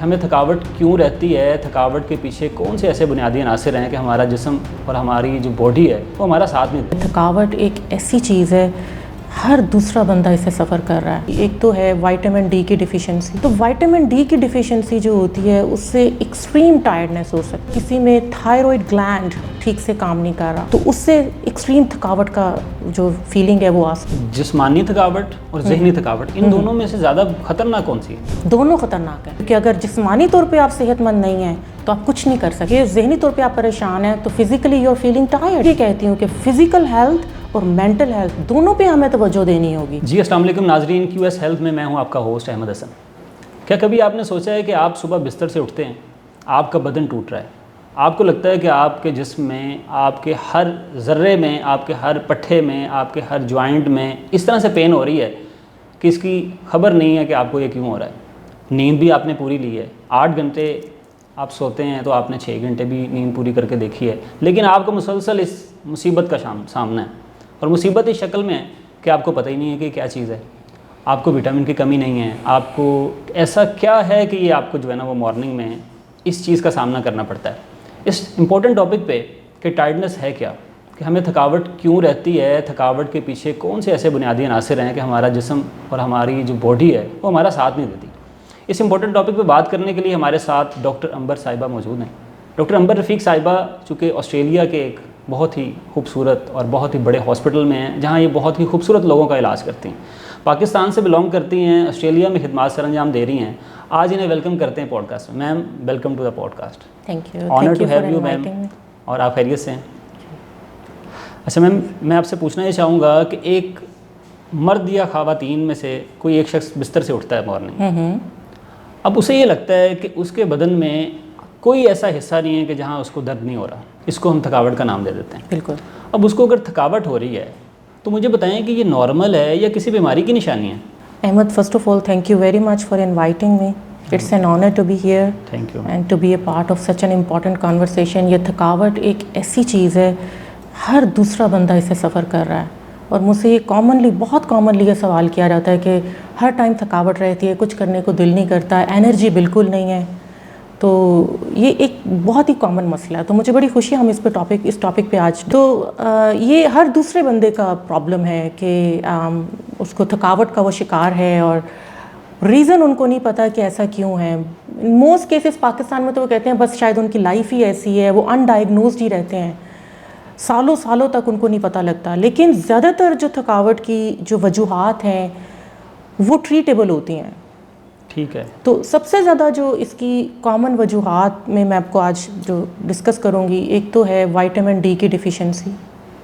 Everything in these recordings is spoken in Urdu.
کہ ہمیں تھکاوٹ کیوں رہتی ہے, تھکاوٹ کے پیچھے کون سے ایسے بنیادی عناصر ہیں کہ ہمارا جسم اور ہماری جو باڈی ہے وہ ہمارا ساتھ نہیں دیتی. تھکاوٹ ایک ایسی چیز ہے, ہر دوسرا بندہ اسے سفر کر رہا ہے. ایک تو ہے وائٹامن ڈی کی ڈیفیشنسی. تو وائٹامن ڈی کی ڈیفیشنسی جو ہوتی ہے اس سے ایکسٹریم ٹائرڈنیس ہو سکتی ہے. کسی میں تھائرائڈ گلینڈ ٹھیک سے کام نہیں کر رہا تو اس سے ایکسٹریم تھکاوٹ کا جو فیلنگ ہے وہ آ سکتی ہے. جسمانی تھکاوٹ اور ذہنی تھکاوٹ, ان دونوں میں سے زیادہ خطرناک کون سی ہے؟ دونوں خطرناک ہیں, کیونکہ اگر جسمانی طور پہ آپ صحت مند نہیں ہیں تو آپ کچھ نہیں کر سکتے. ذہنی طور پہ آپ پریشان ہیں تو physically you are feeling tired. یہ کہتی ہوں کہ فزیکل ہیلتھ اور مینٹل ہیلتھ دونوں پہ ہمیں توجہ دینی ہوگی. جی السلام علیکم ناظرین, کیو ایس ہیلتھ میں ہوں آپ کا ہوسٹ احمد حسن. کیا کبھی آپ نے سوچا ہے کہ آپ صبح بستر سے اٹھتے ہیں, آپ کا بدن ٹوٹ رہا ہے, آپ کو لگتا ہے کہ آپ کے جسم میں, آپ کے ہر ذرے میں, آپ کے ہر پٹھے میں, آپ کے ہر جوائنٹ میں اس طرح سے پین ہو رہی ہے کہ اس کی خبر نہیں ہے کہ آپ کو یہ کیوں ہو رہا ہے. نیند بھی آپ نے پوری لی ہے, 8 گھنٹے آپ سوتے ہیں تو آپ نے 6 گھنٹے بھی نیند پوری کر کے دیکھی ہے, لیکن آپ کو مسلسل اس مصیبت کا سامنا ہے. اور مصیبت اس شکل میں ہے کہ آپ کو پتہ ہی نہیں ہے کہ کیا چیز ہے. آپ کو وٹامن کی کمی نہیں ہے, آپ کو ایسا کیا ہے کہ یہ آپ کو جو ہے نا وہ مارننگ میں اس چیز کا سامنا کرنا پڑتا ہے. اس امپورٹنٹ ٹاپک پہ کہ ٹائرڈنس ہے کیا, کہ ہمیں تھکاوٹ کیوں رہتی ہے, تھکاوٹ کے پیچھے کون سے ایسے بنیادی عناصر ہیں کہ ہمارا جسم اور ہماری جو باڈی ہے وہ ہمارا ساتھ نہیں دیتی. اس امپورٹنٹ ٹاپک پہ بات کرنے کے لیے ہمارے ساتھ ڈاکٹر عنبر صاحبہ موجود ہیں. ڈاکٹر عنبر رفیق صاحبہ چونکہ آسٹریلیا کے ایک بہت ہی خوبصورت اور بہت ہی بڑے ہاسپٹل میں ہیں جہاں یہ بہت ہی خوبصورت لوگوں کا علاج کرتی ہیں. پاکستان سے بلانگ کرتی ہیں, آسٹریلیا میں خدمات سر انجام دے رہی ہیں. آج انہیں ویلکم کرتے ہیں پوڈ کاسٹ میں. Ma'am welcome to the podcast. Thank you. Honour to have you ma'am. اور آپ خیریت سے ہیں؟ اچھا میم, میں آپ سے پوچھنا یہ چاہوں گا کہ ایک مرد یا خواتین میں سے کوئی ایک شخص بستر سے اٹھتا ہے مارننگ, اب اسے یہ لگتا ہے کہ اس کے بدن میں کوئی ایسا حصہ نہیں ہے کہ جہاں اس کو درد نہیں ہو رہا. اس کو ہم تھکاوٹ کا نام دے دیتے ہیں. بالکل. اب اس کو اگر تھکاوٹ ہو رہی ہے تو مجھے بتائیں کہ یہ نارمل ہے یا کسی بیماری کی نشانی ہے؟ Ahmed, first of all thank you very much for inviting me. It's an honour to be here thank you and to be a part of such an important conversation. یہ تھکاوٹ ایک ایسی چیز ہے, ہر دوسرا بندہ اسے سفر کر رہا ہے. اور مجھ سے یہ بہت کامنلی یہ سوال کیا جاتا ہے کہ ہر ٹائم تھکاوٹ رہتی ہے, کچھ کرنے کو دل نہیں کرتا, انرجی بالکل نہیں ہے. تو یہ ایک بہت ہی کامن مسئلہ ہے. تو مجھے بڑی خوشی ہے ہم اس ٹاپک پہ آج. تو یہ ہر دوسرے بندے کا پرابلم ہے کہ اس کو تھکاوٹ کا وہ شکار ہے اور ریزن ان کو نہیں پتا کہ ایسا کیوں ہے. موسٹ کیسز پاکستان میں تو وہ کہتے ہیں بس شاید ان کی لائف ہی ایسی ہے, وہ انڈائگنوزڈ ہی رہتے ہیں, سالوں تک ان کو نہیں پتہ لگتا. لیکن زیادہ تر جو تھکاوٹ کی جو وجوہات ہیں وہ ٹریٹیبل ہوتی ہیں. ٹھیک ہے. تو سب سے زیادہ جو اس کی کامن وجوہات میں آپ کو آج جو ڈسکس کروں گی, ایک تو ہے وائٹامن ڈی کی ڈیفیشنسی.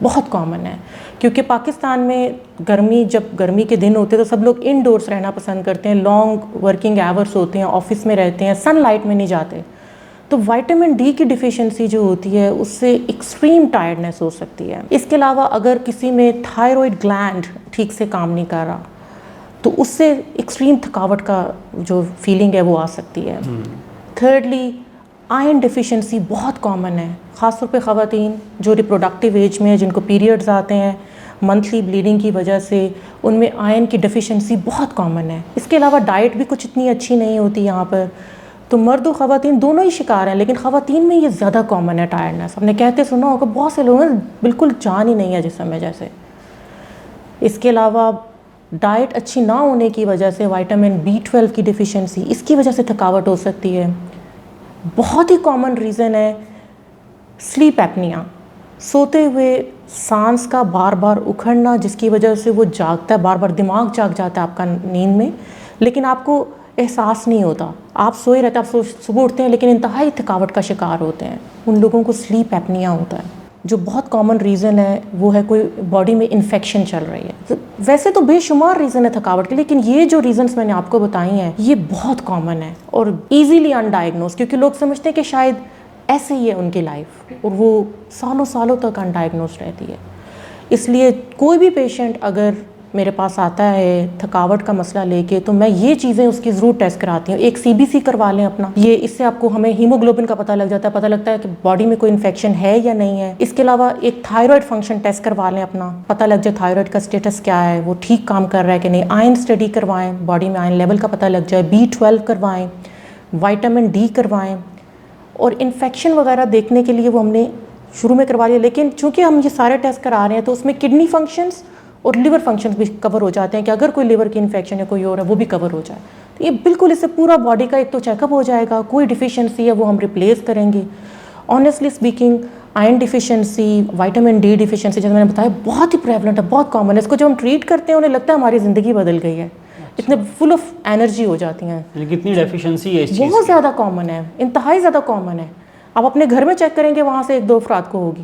بہت کامن ہے کیونکہ پاکستان میں جب گرمی کے دن ہوتے ہیں تو سب لوگ انڈورس رہنا پسند کرتے ہیں, لانگ ورکنگ آورس ہوتے ہیں, آفس میں رہتے ہیں, سن لائٹ میں نہیں جاتے. تو وائٹامن ڈی کی ڈیفیشنسی جو ہوتی ہے اس سے ایکسٹریم ٹائرڈنیس ہو سکتی ہے. اس کے علاوہ اگر کسی میں تھائرائڈ گلینڈ ٹھیک سے کام نہیں کر رہا تو اس سے ایکسٹریم تھکاوٹ کا جو فیلنگ ہے وہ آ سکتی ہے. تھرڈلی آئرن ڈیفیشنسی بہت کامن ہے, خاص طور پہ خواتین جو ریپروڈکٹیو ایج میں ہیں, جن کو پیریڈز آتے ہیں منتھلی بلیڈنگ کی وجہ سے, ان میں آئرن کی ڈیفیشنسی بہت کامن ہے. اس کے علاوہ ڈائٹ بھی کچھ اتنی اچھی نہیں ہوتی یہاں پر. تو مرد و خواتین دونوں ہی شکار ہیں, لیکن خواتین میں یہ زیادہ کامن ہے ٹائرڈنیس. ہم نے کہتے سنا ہوگا بہت سے لوگ ہیں بالکل جان ہی نہیں ہے جسم میں جیسے. اس کے علاوہ ڈائٹ اچھی نہ ہونے کی وجہ سے وائٹامن B12 کی ڈیفیشنسی, اس کی وجہ سے تھکاوٹ ہو سکتی ہے. بہت ہی کامن ریزن ہے سلیپ ایپنیا, سوتے ہوئے سانس کا بار بار اکھڑنا, جس کی وجہ سے وہ جاگتا ہے, بار بار دماغ جاگ جاتا ہے آپ کا نیند میں, لیکن آپ کو احساس نہیں ہوتا. آپ سوئے رہتے, آپ صبح اٹھتے ہیں لیکن انتہائی تھکاوٹ کا شکار ہوتے ہیں. ان لوگوں کو سلیپ ایپنیا ہوتا ہے. جو بہت کامن ریزن ہے وہ ہے کوئی باڈی میں انفیکشن چل رہی ہے. ویسے تو بے شمار ریزن ہے تھکاوٹ کے, لیکن یہ جو ریزنس میں نے آپ کو بتائی ہیں یہ بہت کامن ہے اور ایزیلی انڈائگنوز, کیونکہ لوگ سمجھتے ہیں کہ شاید ایسے ہی ہے ان کی لائف, اور وہ سالوں تک انڈائگنوز رہتی ہے. اس لیے کوئی بھی پیشنٹ اگر میرے پاس آتا ہے تھکاوٹ کا مسئلہ لے کے تو میں یہ چیزیں اس کی ضرور ٹیسٹ کراتی ہوں. ایک CBC کروا لیں اپنا, یہ اس سے آپ کو ہمیں ہیموگلوبن کا پتہ لگ جاتا ہے, پتہ لگتا ہے کہ باڈی میں کوئی انفیکشن ہے یا نہیں ہے. اس کے علاوہ ایک تھائرائڈ فنکشن ٹیسٹ کروا لیں اپنا, پتہ لگ جائے تھائرائڈ کا اسٹیٹس کیا ہے, وہ ٹھیک کام کر رہا ہے کہ نہیں. آئرن اسٹڈی کروائیں, باڈی میں آئرن لیول کا پتہ لگ جائے. B12 کروائیں. وائٹامن ڈی کروائیں, اور انفیکشن وغیرہ دیکھنے کے لیے وہ ہم نے شروع میں کروا لیا, لیکن چونکہ ہم یہ سارے ٹیسٹ کرا رہے ہیں تو اس میں کڈنی فنکشنز اور لیور فنکشنز بھی کور ہو جاتے ہیں کہ اگر کوئی لیور کی انفیکشن یا کوئی اور ہے وہ بھی کور ہو جائے. تو یہ بالکل اس سے پورا باڈی کا ایک تو چیک اپ ہو جائے گا, کوئی ڈیفیشنسی ہے وہ ہم ریپلیس کریں گے. Honestly speaking iron deficiency, vitamin D deficiency جیسے میں نے بتایا بہت ہی پریولنٹ ہے, بہت کامن ہے. اس کو جب ہم ٹریٹ کرتے ہیں انہیں لگتا ہے ہماری زندگی بدل گئی ہے, اتنے فل آف انرجی ہو جاتی ہیں. کتنی ڈیفیشنسی ہے اس چیز, بہت زیادہ کامن ہے, انتہائی زیادہ کامن ہے. آپ اپنے گھر میں چیک کریں گے وہاں سے 1-2 افراد کو ہوگی.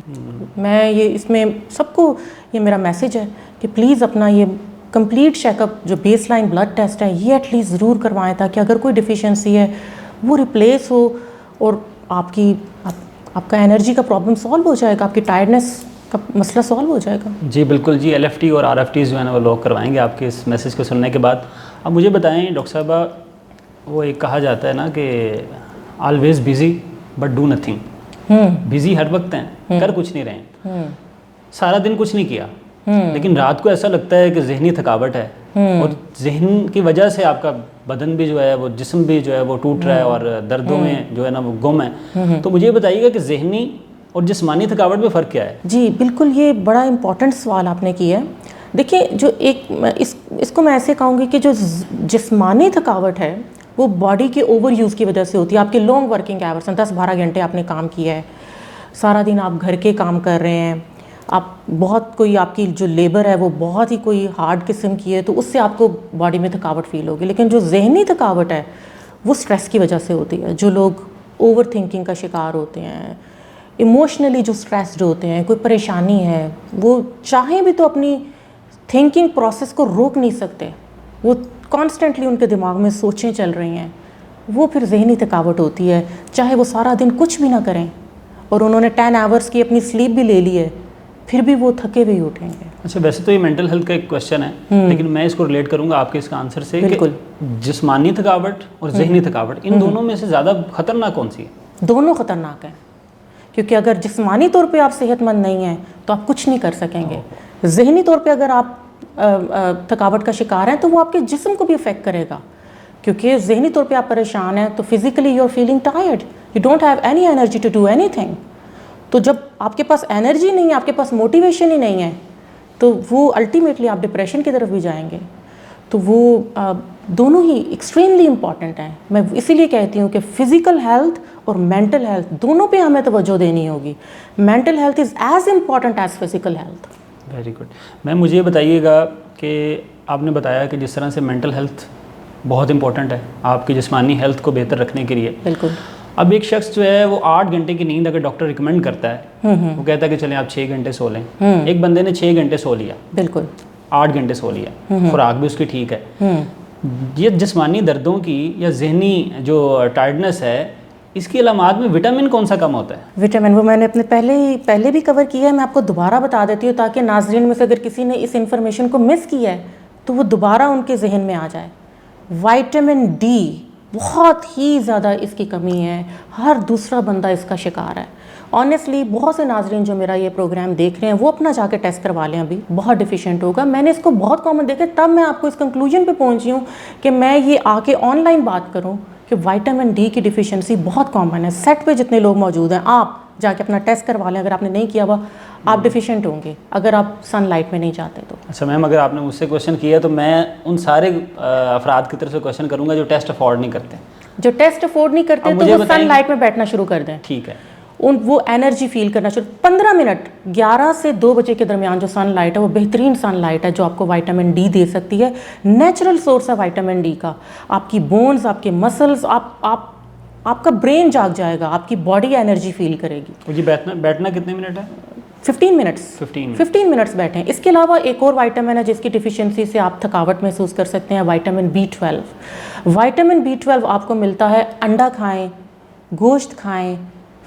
میں یہ اس میں سب کو یہ میرا میسیج ہے کہ پلیز اپنا یہ کمپلیٹ چیک اپ جو بیس لائن بلڈ ٹیسٹ ہے یہ ایٹ لیسٹ ضرور کروائیں, تاکہ اگر کوئی ڈیفیشنسی ہے وہ ریپلیس ہو اور آپ کا انرجی کا پرابلم سالو ہو جائے گا, آپ کی ٹائرڈنس کا مسئلہ سالو ہو جائے گا. جی بالکل جی, LFT اور RFTs جو ہے نا وہ لوگ کروائیں گے آپ کے اس میسیج کو سننے کے بعد. اب مجھے بتائیں ڈاکٹر صاحبہ, وہ ایک کہا جاتا ہے نا کہ always busy but do nothing. Busy ہر وقت ہیں, کر کچھ نہیں رہے ہیں, سارا دن کچھ نہیں کیا, لیکن رات کو ایسا لگتا ہے کہ ذہنی تھکاوٹ ہے, اور ذہن کی وجہ سے آپ کا بدن بھی جو ہے وہ جسم بھی جو ہے وہ ٹوٹ رہا ہے اور دردوں میں جو ہے نا وہ گم ہے. تو مجھے بتائیے گا کہ ذہنی اور جسمانی تھکاوٹ میں فرق کیا ہے؟ جی بالکل, یہ بڑا امپورٹنٹ سوال آپ نے کیا ہے. دیکھیں جو ایک اس کو میں ایسے کہوں گی کہ جو جسمانی تھکاوٹ ہے وہ باڈی کے اوور یوز کی وجہ سے ہوتی ہے. آپ کے لانگ ورکنگ آورس ہیں, 10-12 گھنٹے آپ نے کام کیا ہے, سارا دن آپ گھر کے کام کر رہے ہیں, آپ بہت کوئی آپ کی جو لیبر ہے وہ بہت ہی کوئی ہارڈ قسم کی ہے, تو اس سے آپ کو باڈی میں تھکاوٹ فیل ہوگی. لیکن جو ذہنی تھکاوٹ ہے وہ سٹریس کی وجہ سے ہوتی ہے. جو لوگ اوور تھنکنگ کا شکار ہوتے ہیں, ایموشنلی جو سٹریسڈ ہوتے ہیں, کوئی پریشانی ہے, وہ چاہیں بھی تو اپنی تھنکنگ پروسیس کو روک نہیں سکتے, وہ کانسٹنٹلی ان کے دماغ میں سوچیں چل رہی ہیں, وہ پھر ذہنی تھکاوٹ ہوتی ہے. چاہے وہ سارا دن کچھ بھی نہ کریں اور انہوں نے 10 آورس کی اپنی سلیپ بھی لے لی ہے, پھر بھی وہ تھکے ہوئے اٹھیں گے. اچھا, ویسے تو یہ مینٹل ہیلتھ کا ایک کوشچن ہے, لیکن میں اس کو ریلیٹ کروں گا آپ کے اس کا آنسر سے کہ جسمانی تھکاوٹ اور ذہنی تھکاوٹ ان دونوں میں سے زیادہ خطرناک کون سی ہے؟ دونوں خطرناک ہیں, کیونکہ اگر جسمانی طور پہ آپ صحت مند نہیں ہیں تو آپ کچھ نہیں کر سکیں گے. ذہنی طور پہ اگر آپ تھکاوٹ کا شکار ہیں تو وہ آپ کے جسم کو بھی افیکٹ کرے گا, کیونکہ ذہنی طور پہ آپ پریشان ہیں تو physically you are feeling tired, you don't have any energy to do anything. تو جب آپ کے پاس انرجی نہیں ہے, آپ کے پاس موٹیویشن ہی نہیں ہے, تو وہ الٹیمیٹلی آپ ڈپریشن کی طرف بھی جائیں گے. تو وہ دونوں ہی ایکسٹریملی امپورٹنٹ ہیں. میں اسی لیے کہتی ہوں کہ فزیکل ہیلتھ اور مینٹل ہیلتھ دونوں پہ ہمیں توجہ دینی ہوگی. Mental health is as important as physical health. Very good. Ma'am مجھے بتائیے گا کہ آپ نے بتایا کہ جس طرح سے مینٹل ہیلتھ بہت امپورٹنٹ ہے آپ کی جسمانی ہیلتھ کو بہتر رکھنے کے لیے. بالکل. اب ایک شخص جو ہے وہ 8 گھنٹے کی نیند اگر ڈاکٹر ریکمینڈ کرتا ہے, وہ کہتا ہے کہ چلیں آپ 6 گھنٹے سو لیں. ایک بندے نے 6 گھنٹے سو لیا, بالکل 8 گھنٹے سو لیا, خوراک بھی اس کی ٹھیک ہے, یہ جسمانی دردوں کی یا ذہنی جو ٹائرڈنس ہے اس کی علامات میں وٹامن کون سا کم ہوتا ہے؟ وٹامن وہ میں نے اپنے پہلے بھی کور کیا ہے, میں آپ کو دوبارہ بتا دیتی ہوں تاکہ ناظرین میں سے اگر کسی نے اس انفارمیشن کو مس کیا ہے تو وہ دوبارہ ان کے ذہن میں آ جائے. وائٹامن ڈی بہت ہی زیادہ اس کی کمی ہے, ہر دوسرا بندہ اس کا شکار ہے. آنیسٹلی بہت سے ناظرین جو میرا یہ پروگرام دیکھ رہے ہیں وہ اپنا جا کے ٹیسٹ کروا لیں, ابھی بہت ڈیفیشینٹ ہوگا. میں نے اس کو بہت کامن دیکھا, تب میں آپ کو اس کنکلوژن پہ پہنچی ہوں کہ میں یہ آ کے آن لائن بات کروں کہ وائٹامن ڈی کی ڈیفیشنسی بہت کامن ہے. سیٹ پہ جتنے لوگ موجود ہیں آپ جا کے اپنا ٹیسٹ کروا لیں, اگر آپ نے نہیں کیا ہوا آپ ڈیفیشینٹ ہوں گے اگر آپ سن لائٹ میں نہیں جاتے تو. اچھا میم, اگر آپ نے مجھ سے کوشچن کیا تو میں ان سارے افراد کی طرف سے کوشچن کروں گا جو ٹیسٹ افورڈ نہیں کرتے. جو ٹیسٹ افورڈ نہیں کرتے تو وہ سن لائٹ میں بیٹھنا شروع کر دیں. ٹھیک ہے. وہ انرجی فیل کرنا شروع. 15 منٹ 11 سے 2 بجے کے درمیان جو سن لائٹ ہے وہ بہترین سن لائٹ ہے جو آپ کو وائٹامن ڈی دے سکتی ہے. نیچرل سورس ہے وائٹامن ڈی کا. آپ کی بونز, آپ کے مسلز, آپ کا برین جاگ جائے گا, آپ کی باڈی انرجی فیل کرے گی. جی بیٹھنا کتنے منٹ ہے؟ 15 منٹس بیٹھیں. اس کے علاوہ ایک اور وائٹامن ہے جس کی ڈیفیشنسی سے آپ تھکاوٹ محسوس کر سکتے ہیں, وائٹامن B12. وائٹامن B12 آپ کو ملتا ہے, انڈا کھائیں, گوشت کھائیں,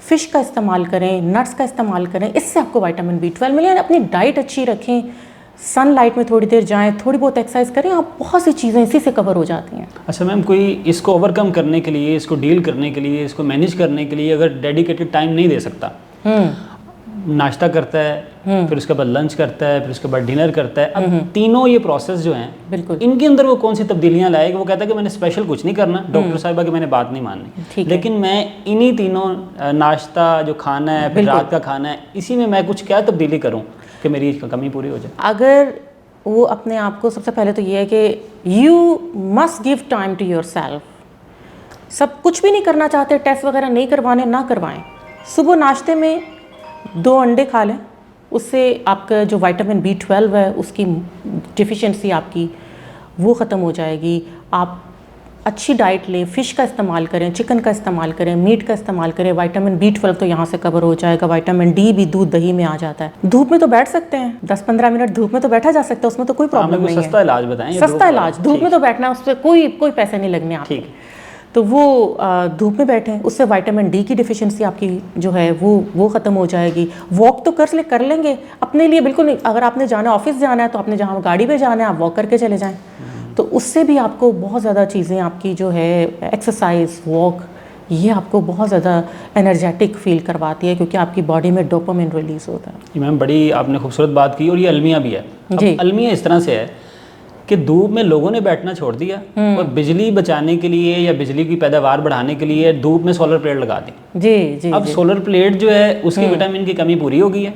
فش کا استعمال کریں, نٹس کا استعمال کریں, اس سے آپ کو وائٹامن B12 ملے. اپنی ڈائٹ اچھی رکھیں, سن لائٹ میں تھوڑی دیر جائیں, تھوڑی بہت ایکسرسائز کریں, آپ بہت سی چیزیں اسی سے کور ہو جاتی ہیں. اچھا میم, کوئی اس کو اوور کم کرنے کے لیے, اس کو ڈیل کرنے کے لیے, اس کو مینیج کرنے کے لیے اگر ڈیڈیکیٹڈ ٹائم نہیں دے سکتا, ناشتہ کرتا ہے، پھر اس کے بعد لنچ کرتا ہے، پھر اس کے بعد ڈنر کرتا ہے. اب تینوں یہ پروسیس جو ہیں بالکل ان کے اندر وہ کون سی تبدیلیاں لائے گا؟ وہ کہتا ہے کہ میں نے اسپیشل کچھ نہیں کرنا ڈاکٹر صاحبہ کہ میں نے بات نہیں ماننی، لیکن میں انہی تینوں ناشتہ جو کھانا ہے، پھر رات کا کھانا ہے، اسی میں کچھ کیا تبدیلی کروں کہ میری کمی پوری ہو جائے؟ اگر وہ اپنے آپ کو، سب سے پہلے تو یہ ہے کہ you must give time to yourself. سب کچھ بھی نہیں کرنا چاہتے، ٹیسٹ وغیرہ نہیں کروانے، نہ کروائیں. صبح ناشتے میں 2 انڈے کھا لیں، اس سے آپ کا جو وائٹامن B12 ہے اس کی ڈیفیشنسی آپ کی وہ ختم ہو جائے گی. آپ اچھی ڈائٹ لیں، فش کا استعمال کریں، چکن کا استعمال کریں، میٹ کا استعمال کریں. وائٹامن B12 تو یہاں سے کور ہو جائے گا. وائٹامن D بھی دودھ دہی میں آ جاتا ہے. دھوپ میں تو بیٹھ سکتے ہیں، 10-15 منٹ دھوپ میں تو بیٹھا جا سکتا ہے، اس میں تو کوئی پرابلم نہیں ہے. سستا علاج بتائیں. سستا علاج دھوپ میں تو بیٹھنا ہے، اس پہ کوئی پیسے نہیں لگنے آپ کے. تو وہ دھوپ میں بیٹھیں، اس سے وائٹامن D کی ڈیفیشنسی آپ کی جو ہے وہ ختم ہو جائے گی. واک تو کر لیں گے اپنے لیے، بالکل نہیں. اگر آپ نے جانا آفس جانا ہے تو آپ نے جہاں گاڑی پہ جانا ہے آپ واک کر کے چلے جائیں. تو اس سے بھی آپ کو بہت زیادہ چیزیں، آپ کی جو ہے ایکسرسائز، واک، یہ آپ کو بہت زیادہ انرجیٹک فیل کرواتی ہے، کیونکہ آپ کی باڈی میں ڈوپامین ریلیز ہوتا ہے. میم بڑی آپ نے خوبصورت بات کی، اور یہ المیہ بھی ہے. المیہ اس طرح سے ہے کہ دھوپ میں لوگوں نے بیٹھنا چھوڑ دیا اور بجلی بچانے کے لیے یا بجلی کی پیداوار بڑھانے کے لیے دھوپ میں سولر پلیٹ لگا دی. جی اب سولر پلیٹ جو ہے اس کی وٹامن کی کمی پوری ہو گئی ہے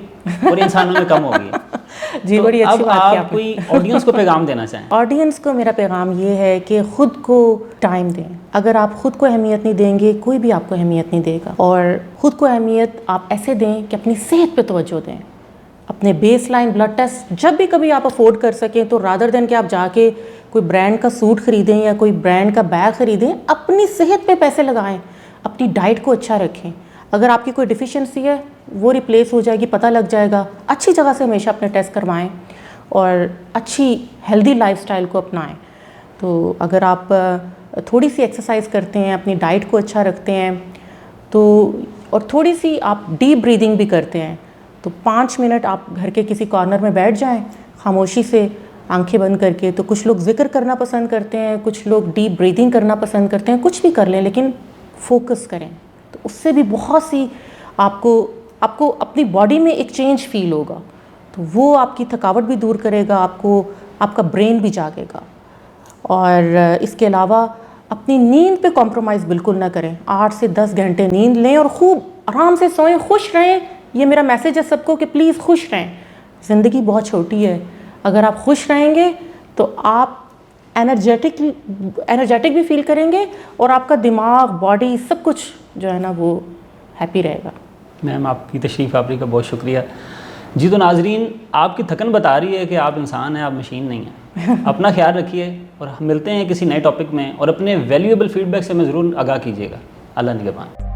اور انسانوں میں کم ہو گئی ہے. جی بڑی اچھی بات کی آپ کوئی آڈینس کو پیغام دینا چاہیں؟ آڈینس کو میرا پیغام یہ ہے کہ خود کو ٹائم دیں. اگر آپ خود کو اہمیت نہیں دیں گے کوئی بھی آپ کو اہمیت نہیں دے گا. اور خود کو اہمیت آپ ایسے دیں کہ اپنی صحت پہ توجہ دیں. اپنے بیس لائن بلڈ ٹیسٹ جب بھی کبھی آپ افورڈ کر سکیں تو رادر دین کہ آپ جا کے کوئی برانڈ کا سوٹ خریدیں یا کوئی برانڈ کا بیگ خریدیں، اپنی صحت پہ پیسے لگائیں، اپنی ڈائٹ کو اچھا رکھیں. اگر آپ کی کوئی ڈیفیشنسی ہے وہ ریپلیس ہو جائے گی، پتہ لگ جائے گا. اچھی جگہ سے ہمیشہ اپنے ٹیسٹ کروائیں اور اچھی ہیلدی لائف سٹائل کو اپنائیں. تو اگر آپ تھوڑی سی ایکسرسائز کرتے ہیں، اپنی ڈائٹ کو اچھا رکھتے ہیں تو، اور تھوڑی سی آپ ڈیپ بریدنگ بھی کرتے ہیں، تو 5 منٹ آپ گھر کے کسی کارنر میں بیٹھ جائیں خاموشی سے آنکھیں بند کر کے. تو کچھ لوگ ذکر کرنا پسند کرتے ہیں، کچھ لوگ ڈیپ بریدنگ کرنا پسند کرتے ہیں. کچھ بھی کر لیں لیکن فوکس کریں. تو اس سے بھی بہت سی آپ کو اپنی باڈی میں ایک چینج فیل ہوگا. تو وہ آپ کی تھکاوٹ بھی دور کرے گا، آپ کا برین بھی جاگے گا. اور اس کے علاوہ اپنی نیند پہ کمپرومائز بالکل نہ کریں. 8 سے 10 گھنٹے نیند لیں اور خوب آرام سے سوئیں، خوش رہیں. یہ میرا میسیج ہے سب کو کہ پلیز خوش رہیں. زندگی بہت چھوٹی ہے، اگر آپ خوش رہیں گے تو آپ انرجیٹک بھی فیل کریں گے اور آپ کا دماغ، باڈی، سب کچھ جو ہے نا وہ ہیپی رہے گا. میم آپ کی تشریف آوری کا بہت شکریہ. جی تو ناظرین، آپ کی تھکن بتا رہی ہے کہ آپ انسان ہیں، آپ مشین نہیں ہیں. اپنا خیال رکھیے اور ہم ملتے ہیں کسی نئے ٹاپک میں، اور اپنے ویلیویبل فیڈ بیک سے ہمیں ضرور آگاہ کیجیے گا. اللہ نگہبان.